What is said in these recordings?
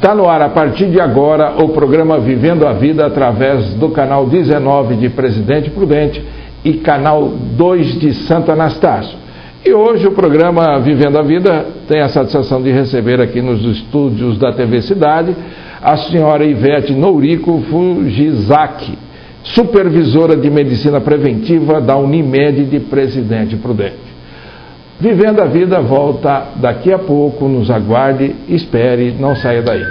Está no ar a partir de agora o programa Vivendo a Vida através do canal 19 de Presidente Prudente e canal 2 de Santo Anastácio. E hoje o programa Vivendo a Vida tem a satisfação de receber aqui nos estúdios da TV Cidade a senhora Ivete Nourico Fujizaki, supervisora de Medicina Preventiva da Unimed de Presidente Prudente. Vivendo a Vida volta daqui a pouco, nos aguarde, espere, não saia daí.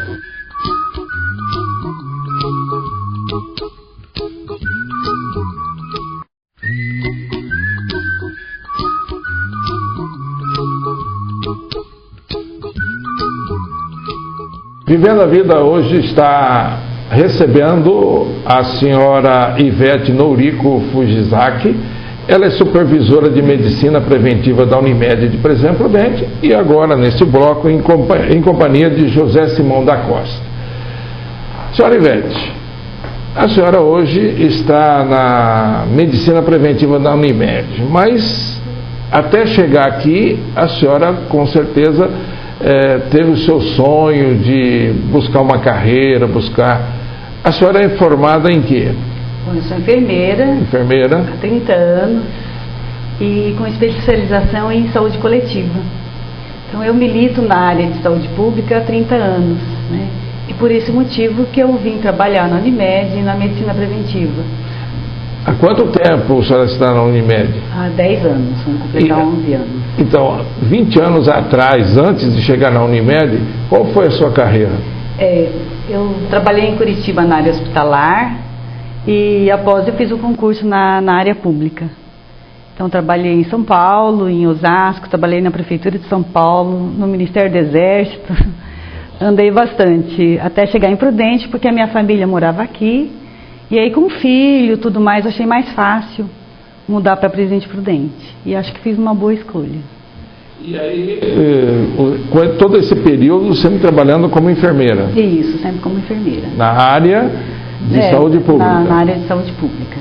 Vivendo a Vida hoje está recebendo a senhora Ivete Nourico Fujizaki. Ela é supervisora de Medicina Preventiva da Unimed de Presidente Prudente e agora, neste bloco, em companhia de José Simão da Costa. Senhora Ivete, a senhora hoje está na Medicina Preventiva da Unimed, mas até chegar aqui, a senhora com certeza teve o seu sonho de buscar uma carreira, A senhora é formada em quê? Bom, eu sou enfermeira há 30 anos e com especialização em saúde coletiva. Então eu milito na área de saúde pública há 30 anos, né? E por esse motivo que eu vim trabalhar na Unimed e na medicina preventiva. Há quanto tempo a senhora está na Unimed? Há 10 anos, vamos completar 11 anos. Então, 20 anos atrás, antes de chegar na Unimed, qual foi a sua carreira? Eu trabalhei em Curitiba na área hospitalar e após eu fiz o concurso na área pública. Então trabalhei em São Paulo, em Osasco, trabalhei na Prefeitura de São Paulo, no Ministério do Exército, andei bastante até chegar em Prudente, porque a minha família morava aqui, e aí com filho e tudo mais, eu achei mais fácil mudar para Presidente Prudente, e acho que fiz uma boa escolha. E aí, todo esse período, sempre trabalhando como enfermeira? Isso, sempre como enfermeira. Na área de saúde pública? Na área de saúde pública.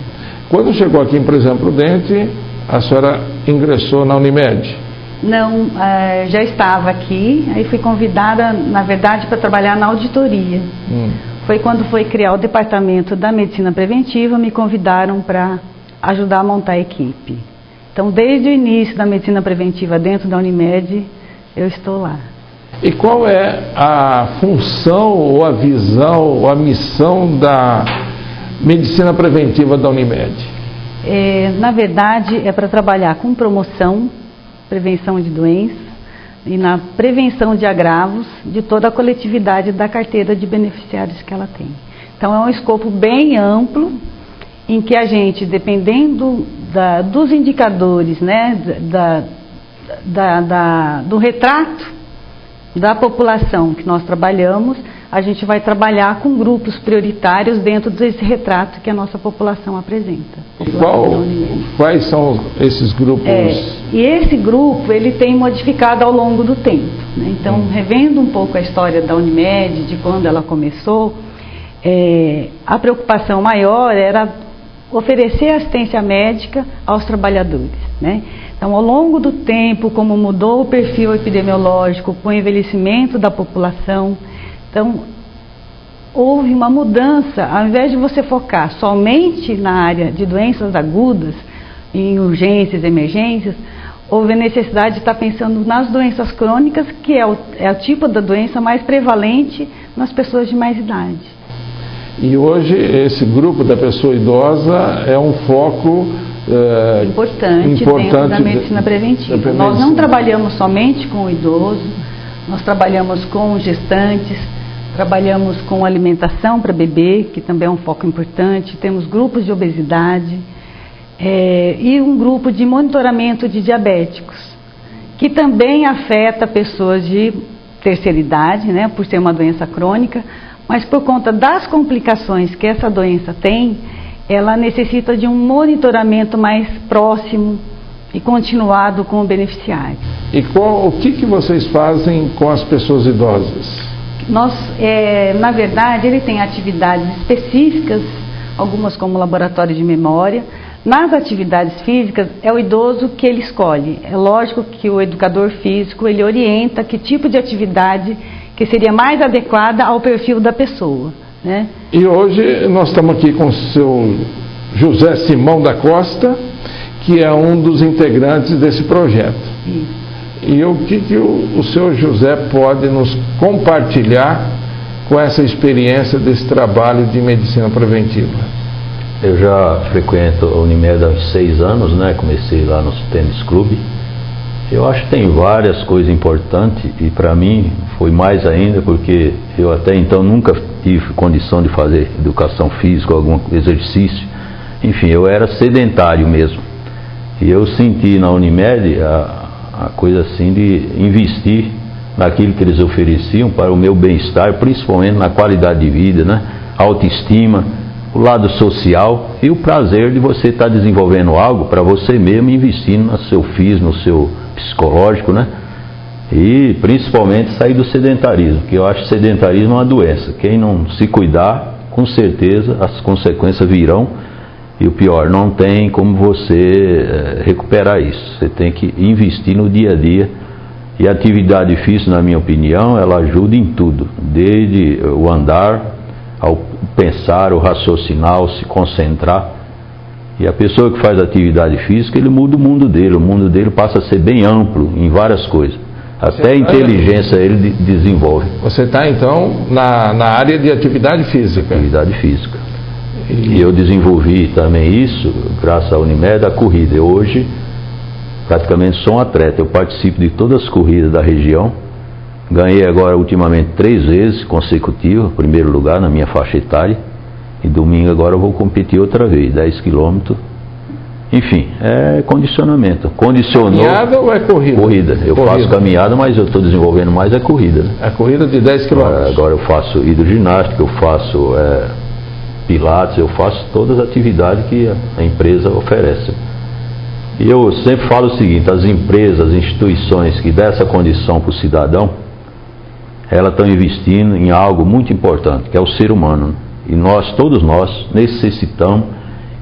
Quando chegou aqui em Presidente Prudente, a senhora ingressou na Unimed? Não, já estava aqui, aí fui convidada, na verdade, para trabalhar na auditoria. Foi quando foi criar o departamento da medicina preventiva, me convidaram para ajudar a montar a equipe. Então, desde o início da medicina preventiva dentro da Unimed, eu estou lá. E qual é a função, ou a visão, ou a missão da medicina preventiva da Unimed? Na verdade, é para trabalhar com promoção, prevenção de doenças e na prevenção de agravos de toda a coletividade da carteira de beneficiários que ela tem. Então, é um escopo bem amplo, em que a gente, dependendo dos indicadores, né, do retrato da população que nós trabalhamos, a gente vai trabalhar com grupos prioritários dentro desse retrato que a nossa população apresenta. Quais são esses grupos? E esse grupo, ele tem modificado ao longo do tempo, né? Então, revendo um pouco a história da Unimed, de quando ela começou, a preocupação maior era oferecer assistência médica aos trabalhadores, né? Então, ao longo do tempo, como mudou o perfil epidemiológico com o envelhecimento da população, então, houve uma mudança, ao invés de você focar somente na área de doenças agudas, em urgências, emergências, houve a necessidade de estar pensando nas doenças crônicas, que é o tipo da doença mais prevalente nas pessoas de mais idade. E hoje esse grupo da pessoa idosa é um foco importante dentro da medicina preventiva. Nós não trabalhamos somente com o idoso, nós trabalhamos com gestantes, trabalhamos com alimentação para bebê, que também é um foco importante, temos grupos de obesidade e um grupo de monitoramento de diabéticos, que também afeta pessoas de terceira idade, né, por ser uma doença crônica, mas por conta das complicações que essa doença tem, ela necessita de um monitoramento mais próximo e continuado com o beneficiário. E o que vocês fazem com as pessoas idosas? Na verdade, ele tem atividades específicas, algumas como laboratório de memória. Nas atividades físicas, é o idoso que ele escolhe. É lógico que o educador físico, ele orienta que tipo de atividade que seria mais adequada ao perfil da pessoa, né? E hoje nós estamos aqui com o seu José Simão da Costa, que é um dos integrantes desse projeto. Isso. E o que o senhor José pode nos compartilhar com essa experiência desse trabalho de medicina preventiva? Eu já frequento a Unimed há 6 anos, né? Comecei lá no tênis clube. Eu acho que tem várias coisas importantes e para mim foi mais ainda porque eu até então nunca tive condição de fazer educação física, algum exercício. Enfim, eu era sedentário mesmo. E eu senti na Unimed a coisa assim de investir naquilo que eles ofereciam para o meu bem-estar, principalmente na qualidade de vida, né? Autoestima, o lado social e o prazer de você estar desenvolvendo algo para você mesmo, investindo no seu físico, no seu psicológico, né? E principalmente sair do sedentarismo, que eu acho que sedentarismo é uma doença. Quem não se cuidar, com certeza as consequências virão. E o pior, não tem como você recuperar isso. Você tem que investir no dia a dia. E a atividade física, na minha opinião, ela ajuda em tudo. Desde o andar, ao pensar, o raciocinar, o se concentrar. E a pessoa que faz atividade física, ele muda o mundo dele passa a ser bem amplo em várias coisas. Até a inteligência ele desenvolve. Você está então na área de atividade física? Atividade física. E eu desenvolvi também isso, graças à Unimed, a corrida. Eu hoje praticamente sou um atleta, eu participo de todas as corridas da região. Ganhei agora ultimamente 3 vezes consecutivas, primeiro lugar na minha faixa etária. E domingo agora eu vou competir outra vez, 10 quilômetros. Enfim, é condicionamento. Condicionou. Caminhada ou é corrida? Corrida. Eu faço caminhada, mas eu estou desenvolvendo mais a corrida. Né? A corrida de 10 quilômetros. Agora eu faço hidroginástica, eu faço pilates, eu faço todas as atividades que a empresa oferece. E eu sempre falo o seguinte, as empresas, as instituições que dão essa condição para o cidadão, elas estão investindo em algo muito importante, que é o ser humano. E todos nós necessitamos,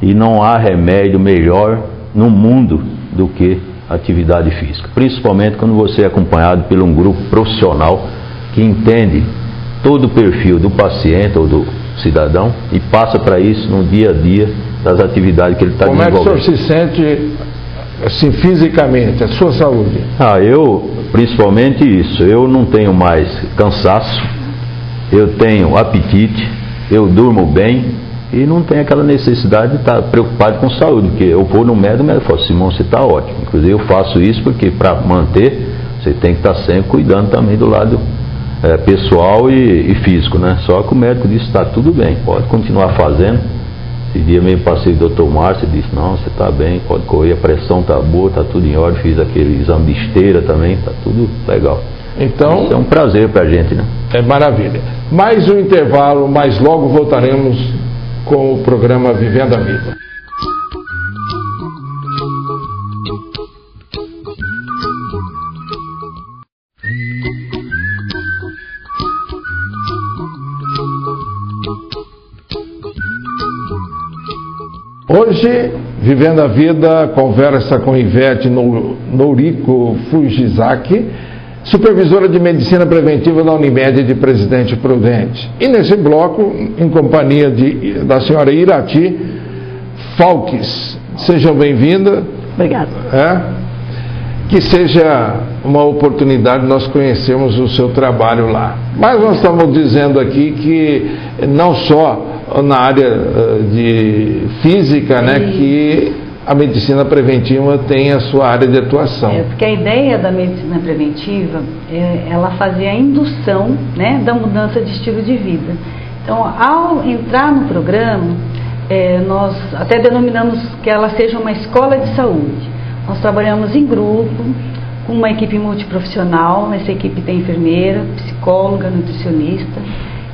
e não há remédio melhor no mundo do que a atividade física. Principalmente quando você é acompanhado por um grupo profissional que entende todo o perfil do paciente ou do cidadão e passa para isso no dia a dia das atividades que ele está desenvolvendo. Como é que o senhor se sente assim, fisicamente, a sua saúde? Eu, principalmente isso, eu não tenho mais cansaço, eu tenho apetite, eu durmo bem e não tenho aquela necessidade de estar preocupado com saúde, porque eu vou no médico e o médico fala, Simão, você está ótimo. Inclusive eu faço isso porque para manter, você tem que estar sempre cuidando também do lado pessoal e físico, né? Só que o médico disse, está tudo bem, pode continuar fazendo. Esse dia mesmo passei o doutor Márcio e disse, não, você está bem, pode correr, a pressão está boa, está tudo em ordem, fiz aquele exame de esteira também, está tudo legal. Então, isso é um prazer para a gente, né? É maravilha. Mais um intervalo, mas logo voltaremos com o programa Vivendo a Vida. Hoje, Vivendo a Vida, conversa com Ivete Nourico Fujizaki, supervisora de Medicina Preventiva da Unimed de Presidente Prudente. E nesse bloco, em companhia da senhora Irati Falques. Sejam bem-vindas. Obrigada. Que seja uma oportunidade de nós conhecermos o seu trabalho lá. Mas nós estamos dizendo aqui que não só na área de física, né, que a medicina preventiva tem a sua área de atuação. Porque a ideia da medicina preventiva ela fazia a indução, né, da mudança de estilo de vida. Então, ao entrar no programa, nós até denominamos que ela seja uma escola de saúde. Nós trabalhamos em grupo, com uma equipe multiprofissional. Nessa equipe tem enfermeira, psicóloga, nutricionista.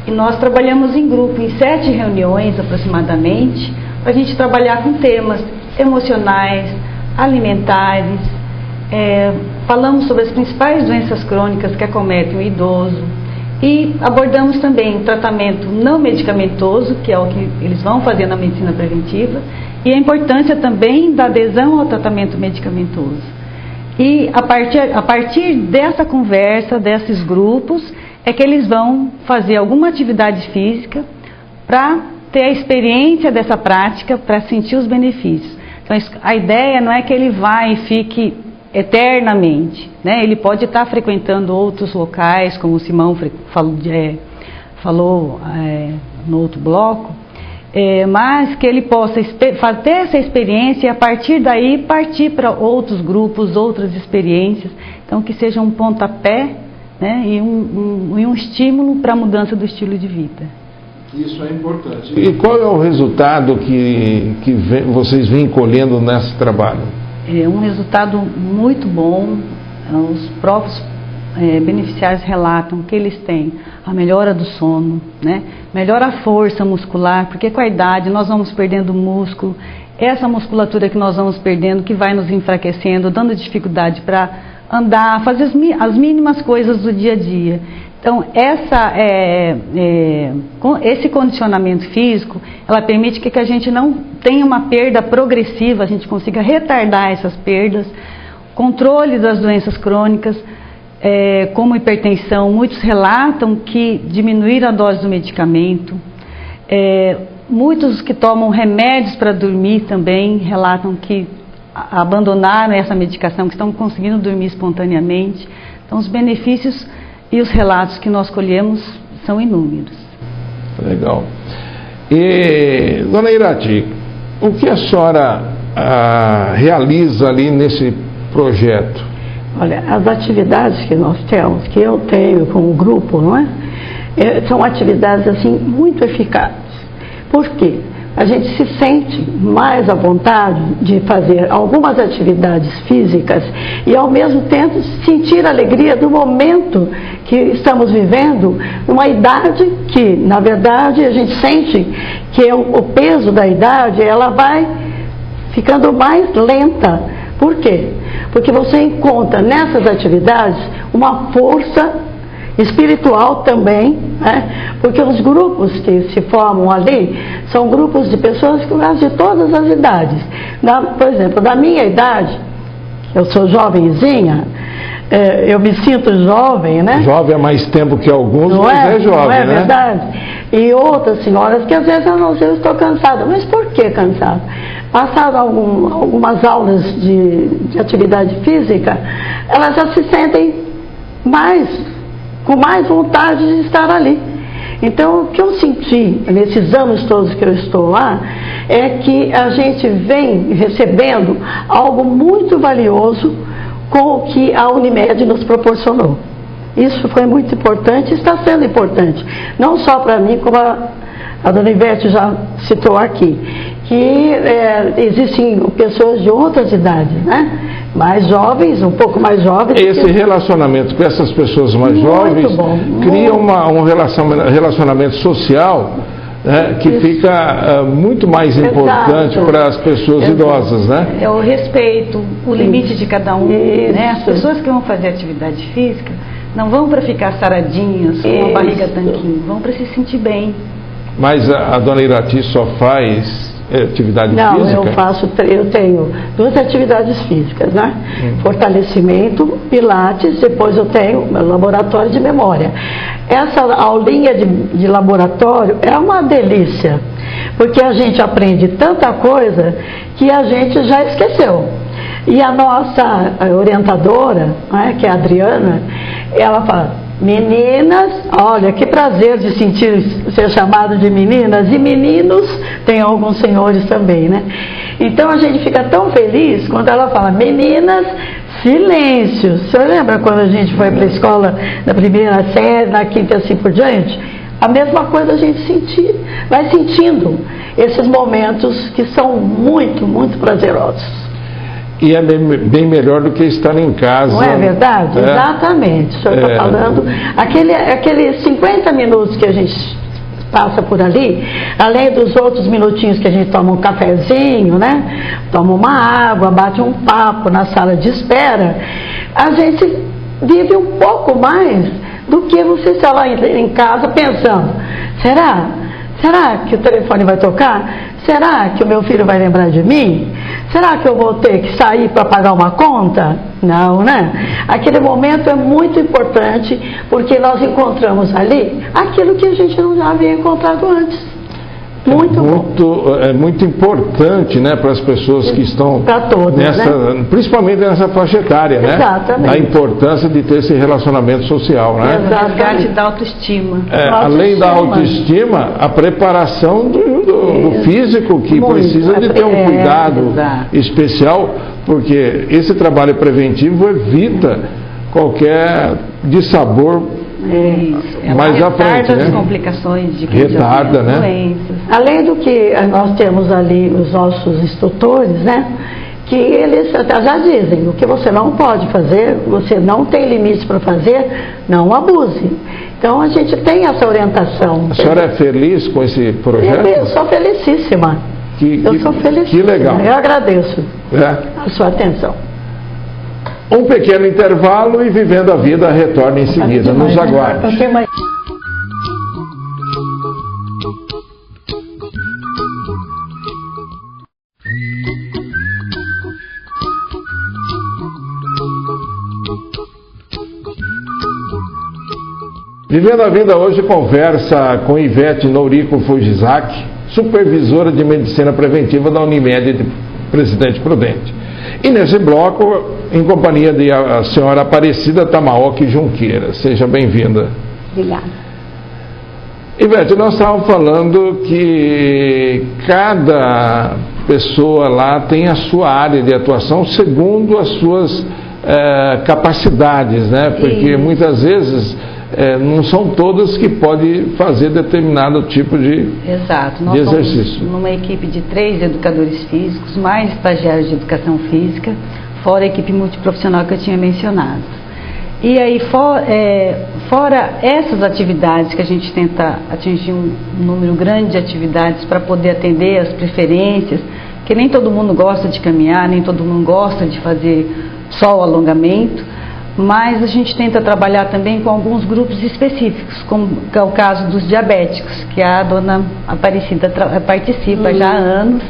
E nós trabalhamos em grupo, em 7 reuniões aproximadamente, para a gente trabalhar com temas emocionais, alimentares, falamos sobre as principais doenças crônicas que acometem o idoso e abordamos também o tratamento não medicamentoso, que é o que eles vão fazer na medicina preventiva, e a importância também da adesão ao tratamento medicamentoso. E a partir dessa conversa, desses grupos, é que eles vão fazer alguma atividade física para ter a experiência dessa prática, para sentir os benefícios. Então, a ideia não é que ele vá e fique eternamente, né? Ele pode estar frequentando outros locais, como o Simão falou no outro bloco, mas que ele possa ter essa experiência e a partir daí partir para outros grupos, outras experiências, então que seja um pontapé, né, e um estímulo para a mudança do estilo de vida. Isso é importante. E qual é o resultado que vocês vêm colhendo nesse trabalho? É um resultado muito bom. Os próprios beneficiários relatam que eles têm a melhora do sono, né? Melhora a força muscular, porque com a idade nós vamos perdendo músculo, essa musculatura que nós vamos perdendo, que vai nos enfraquecendo, dando dificuldade para andar, fazer as mínimas coisas do dia a dia. Então, esse condicionamento físico, ela permite que a gente não tenha uma perda progressiva, a gente consiga retardar essas perdas, controle das doenças crônicas, como hipertensão. Muitos relatam que diminuíram a dose do medicamento. Muitos que tomam remédios para dormir também relatam que abandonaram essa medicação, que estão conseguindo dormir espontaneamente. Então, os benefícios e os relatos que nós colhemos são inúmeros. Legal. E, dona Irati, o que a senhora realiza ali nesse projeto? Olha, as atividades que nós temos, que eu tenho com o grupo, não é? São atividades assim muito eficazes. Por quê? A gente se sente mais à vontade de fazer algumas atividades físicas e ao mesmo tempo sentir a alegria do momento que estamos vivendo, numa idade que, na verdade, a gente sente que o peso da idade, ela vai ficando mais lenta. Por quê? Porque você encontra nessas atividades uma força espiritual também, né? Porque os grupos que se formam ali são grupos de pessoas de todas as idades. Por exemplo, da minha idade, eu sou jovenzinha, eu me sinto jovem, né? Jovem há mais tempo que alguns, mas é jovem, não é, né? Verdade? E outras senhoras que às vezes eu estou cansada. Mas por que cansada? Passado algumas aulas de atividade física, elas já se sentem com mais vontade de estar ali. Então, o que eu senti nesses anos todos que eu estou lá é que a gente vem recebendo algo muito valioso com o que a Unimed nos proporcionou. Isso foi muito importante e está sendo importante, não só para mim, como a dona Ivete já citou aqui, que existem pessoas de outras idades, né? Mais jovens, um pouco mais jovens. Esse relacionamento com essas pessoas mais jovens cria um relacionamento social, né, que fica muito mais importante para as pessoas idosas, né? É o respeito, o limite de cada um, né? As pessoas que vão fazer atividade física não vão para ficar saradinhas, com uma barriga tanquinho, vão para se sentir bem. Mas a dona Irati só faz atividade física? Não, eu tenho 2 atividades físicas, né? Fortalecimento, pilates, depois eu tenho meu laboratório de memória. Essa aulinha de laboratório é uma delícia, porque a gente aprende tanta coisa que a gente já esqueceu. E a nossa orientadora, né, que é a Adriana, ela fala: meninas, olha, que prazer de ser chamado de meninas, e meninos, tem alguns senhores também, né? Então a gente fica tão feliz quando ela fala: meninas, silêncio. O senhor lembra quando a gente foi para a escola na primeira série, na quinta e assim por diante? A mesma coisa a gente vai sentindo esses momentos que são muito, muito prazerosos. E é bem melhor do que estar em casa. Não é verdade? Exatamente. O senhor está falando. Aqueles 50 minutos que a gente passa por ali, além dos outros minutinhos que a gente toma um cafezinho, né? Toma uma água, bate um papo na sala de espera, a gente vive um pouco mais do que você estar lá em casa pensando: será que o telefone vai tocar? Será que o meu filho vai lembrar de mim? Será que eu vou ter que sair para pagar uma conta? Não, né? Aquele momento é muito importante, porque nós encontramos ali aquilo que a gente não já havia encontrado antes. É muito importante, né, para as pessoas que estão todas, né? Principalmente nessa faixa etária, né? Exatamente. A importância de ter esse relacionamento social, né? Resgate da autoestima. Além da autoestima, a preparação do físico, que precisa de ter um cuidado especial, porque esse trabalho preventivo evita qualquer dissabor mais à frente, né? As complicações de retarda, né? Doenças. Além do que nós temos ali os nossos instrutores, né? Que eles já dizem, o que você não pode fazer, você não tem limite para fazer, não abuse. Então a gente tem essa orientação. A senhora é feliz com esse projeto? Eu sou felicíssima. Eu sou felicíssima. Que legal. Eu agradeço a sua atenção. Um pequeno intervalo e Vivendo a Vida retorna em seguida. Nos aguarde. Vivendo a Vida hoje conversa com Ivete Nourico Fujizaki, supervisora de medicina preventiva da Unimed de Presidente Prudente. E nesse bloco, em companhia da senhora Aparecida Tamaoki Junqueira. Seja bem-vinda. Obrigada. Ivete, nós estávamos falando que cada pessoa lá tem a sua área de atuação segundo as suas capacidades, né? Porque muitas vezes não são todas que podem fazer determinado tipo de exercício. Nós somos numa equipe de 3 educadores físicos, mais estagiários de educação física, fora a equipe multiprofissional que eu tinha mencionado. E aí, fora essas atividades que a gente tenta atingir um número grande de atividades para poder atender as preferências, que nem todo mundo gosta de caminhar, nem todo mundo gosta de fazer só o alongamento, mas a gente tenta trabalhar também com alguns grupos específicos, como é o caso dos diabéticos, que a dona Aparecida participa já há anos,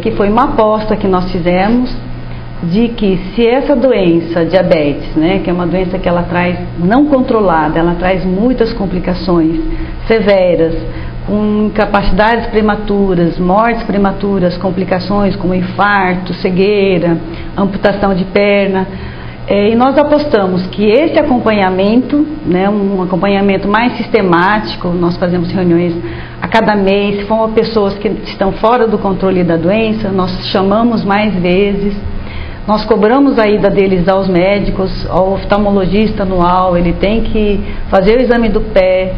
que foi uma aposta que nós fizemos, de que se essa doença, diabetes, né, que é uma doença que ela traz não controlada, ela traz muitas complicações severas, com incapacidades prematuras, mortes prematuras, complicações como infarto, cegueira, amputação de perna. E nós apostamos que esse acompanhamento, né, um acompanhamento mais sistemático, nós fazemos reuniões a cada mês, se for pessoas que estão fora do controle da doença, nós chamamos mais vezes, nós cobramos a ida deles aos médicos, ao oftalmologista anual, ele tem que fazer o exame do pé,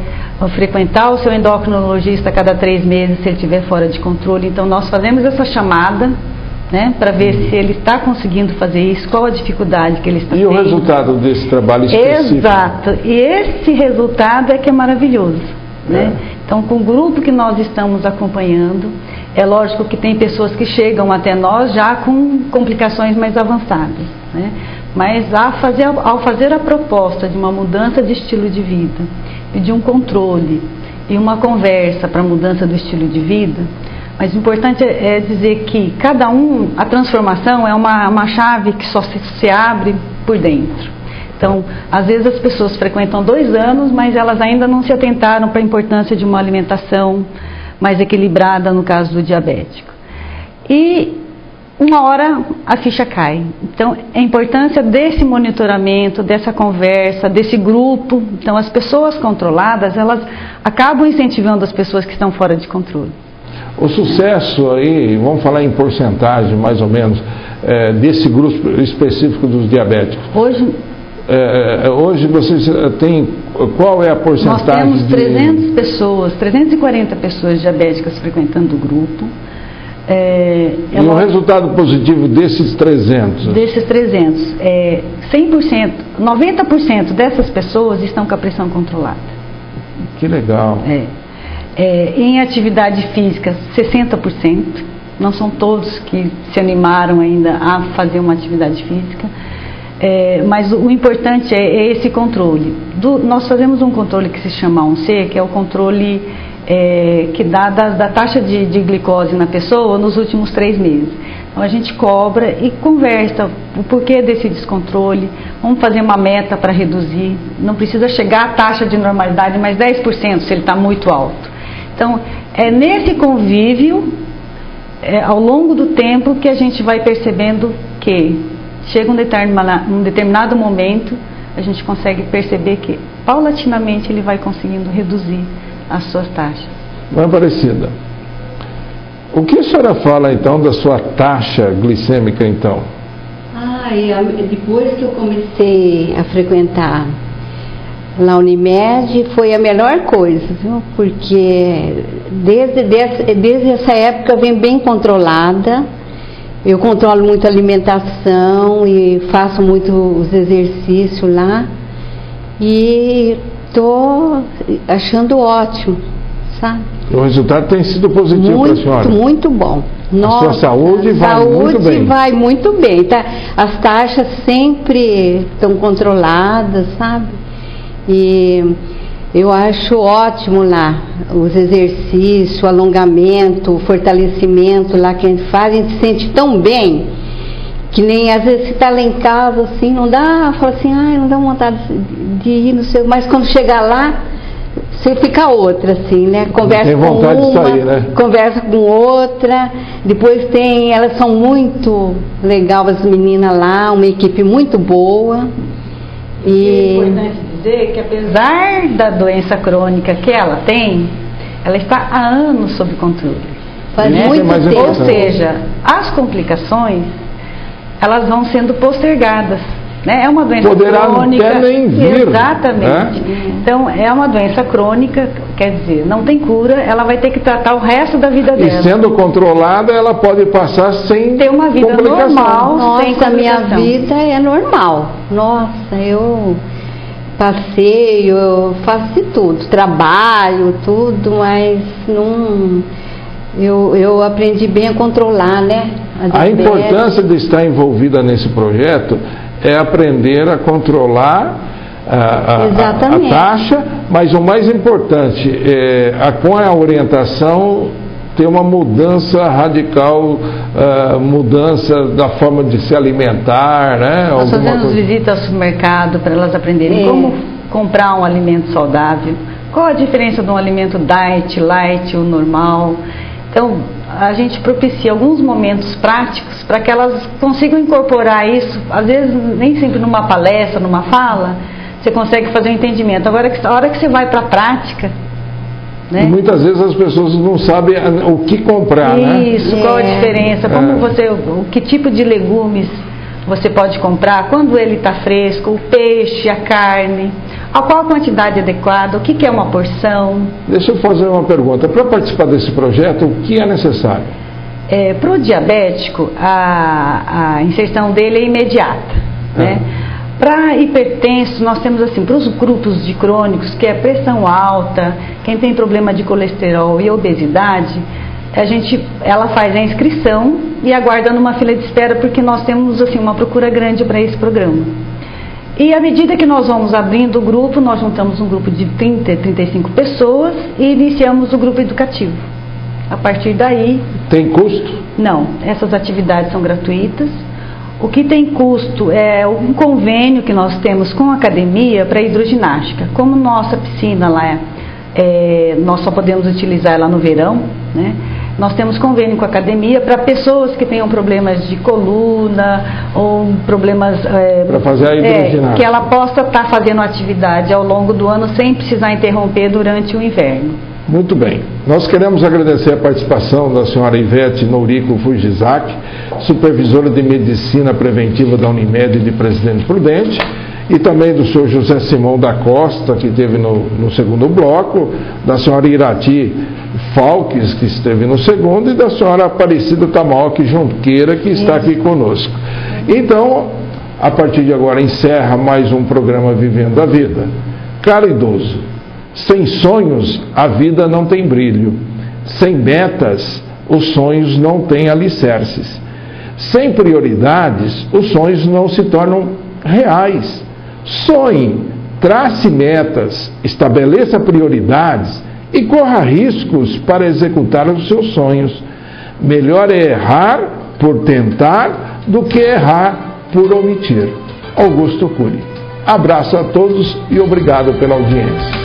frequentar o seu endocrinologista a cada 3 meses se ele estiver fora de controle. Então nós fazemos essa chamada, né, para ver se ele está conseguindo fazer isso, qual a dificuldade que ele está tendo. E o resultado desse trabalho específico? Exato, e esse resultado é que é maravilhoso, né? Então, com o grupo que nós estamos acompanhando, é lógico que tem pessoas que chegam até nós já com complicações mais avançadas, né? Mas ao fazer a proposta de uma mudança de estilo de vida, e de um controle, e uma conversa para a mudança do estilo de vida, mas o importante é dizer que cada a transformação é uma chave que só se abre por dentro. Então, às vezes as pessoas frequentam 2 anos, mas elas ainda não se atentaram para a importância de uma alimentação mais equilibrada no caso do diabético. E uma hora a ficha cai. Então, a importância desse monitoramento, dessa conversa, desse grupo. Então, as pessoas controladas, elas acabam incentivando as pessoas que estão fora de controle. O sucesso aí, vamos falar em porcentagem mais ou menos, desse grupo específico dos diabéticos. Hoje vocês têm, qual é a porcentagem? Nós temos 340 pessoas diabéticas frequentando o grupo. E o resultado positivo desses 300? Desses 300, 100%, 90% dessas pessoas estão com a pressão controlada. Que legal. Em atividade física, 60%. Não são todos que se animaram ainda a fazer uma atividade física. Mas o importante é esse controle. Nós fazemos um controle que se chama A1C, que é o controle que dá da taxa de glicose na pessoa nos últimos 3 meses. Então a gente cobra e conversa o porquê desse descontrole, vamos fazer uma meta para reduzir, não precisa chegar à taxa de normalidade, mas 10% se ele está muito alto. Então é nesse convívio, ao longo do tempo, que a gente vai percebendo que chega um determinado momento, a gente consegue perceber que paulatinamente ele vai conseguindo reduzir as suas taxas. Aparecida, o que a senhora fala então da sua taxa glicêmica então? Depois que eu comecei a frequentar na Unimed, foi a melhor coisa, viu? Porque desde essa época vem bem controlada. Eu controlo muito a alimentação e faço muito os exercícios lá. E estou achando ótimo, sabe? O resultado tem sido positivo para a senhora? Muito bom. Nossa, a sua saúde vai muito bem. Saúde vai muito bem, tá? As taxas sempre estão controladas, sabe? E eu acho ótimo lá os exercícios, o alongamento, o fortalecimento lá que a gente faz, a gente se sente tão bem, que nem às vezes se está lá em casa assim, não dá, fala assim, não dá vontade de ir no seu, mas quando chegar lá, você fica outra, assim, né? Conversa com uma, de sair, né? Conversa com outra, depois elas são muito legais, as meninas lá, uma equipe muito boa. É importante dizer que apesar da doença crônica que ela tem, ela está há anos sob controle. Faz muito tempo. Ou seja, as complicações, elas vão sendo postergadas. Né? É uma doença crônica. Até nem vir, exatamente. Né? Então, é uma doença crônica, quer dizer, não tem cura, ela vai ter que tratar o resto da vida dela. E sendo controlada, ela pode passar sem ter uma vida normal. Nossa, sem complicação. Minha vida é normal. Nossa, eu passeio, eu faço de tudo, trabalho, tudo, mas não. Eu aprendi bem a controlar, né? A importância de estar envolvida nesse projeto é aprender a controlar a taxa, mas o mais importante com a orientação ter uma mudança radical, mudança da forma de se alimentar, né? Nós fazemos visitas ao supermercado para elas aprenderem como comprar um alimento saudável, qual a diferença de um alimento diet, light ou normal. Então, a gente propicia alguns momentos práticos para que elas consigam incorporar isso, às vezes nem sempre numa palestra, numa fala, você consegue fazer um entendimento. Agora, a hora que você vai para a prática, né? Muitas vezes as pessoas não sabem o que comprar, isso, né? Qual a diferença, que tipo de legumes você pode comprar, quando ele está fresco, o peixe, a carne, a qual a quantidade adequada, o que é uma porção. Deixa eu fazer uma pergunta. Para participar desse projeto, o que é necessário? Para o diabético, a inserção dele é imediata. Né? Para hipertenso, nós temos assim, para os grupos de crônicos, que é pressão alta, quem tem problema de colesterol e obesidade, ela faz a inscrição e aguarda numa fila de espera, porque nós temos assim, uma procura grande para esse programa. E à medida que nós vamos abrindo o grupo, nós juntamos um grupo de 30, 35 pessoas e iniciamos o grupo educativo. A partir daí... Tem custo? Não, essas atividades são gratuitas. O que tem custo é um convênio que nós temos com a academia para hidroginástica. Como nossa piscina lá, nós só podemos utilizar ela no verão, né? Nós temos convênio com a academia para pessoas que tenham problemas de coluna ou problemas... para fazer a hidroginástica. Que ela possa estar fazendo atividade ao longo do ano sem precisar interromper durante o inverno. Muito bem. Nós queremos agradecer a participação da senhora Ivete Nourico Fujizaki, supervisora de Medicina Preventiva da Unimed de Presidente Prudente, e também do senhor José Simão da Costa, que esteve no segundo bloco, da senhora Irati Falques, que esteve no segundo, e da senhora Aparecida Tamauque Junqueira, que está aqui conosco. Então, a partir de agora, encerra mais um programa Vivendo a Vida. Caro idoso, sem sonhos, a vida não tem brilho. Sem metas, os sonhos não têm alicerces. Sem prioridades, os sonhos não se tornam reais. Sonhe, trace metas, estabeleça prioridades e corra riscos para executar os seus sonhos. Melhor é errar por tentar do que errar por omitir. Augusto Cury. Abraço a todos e obrigado pela audiência.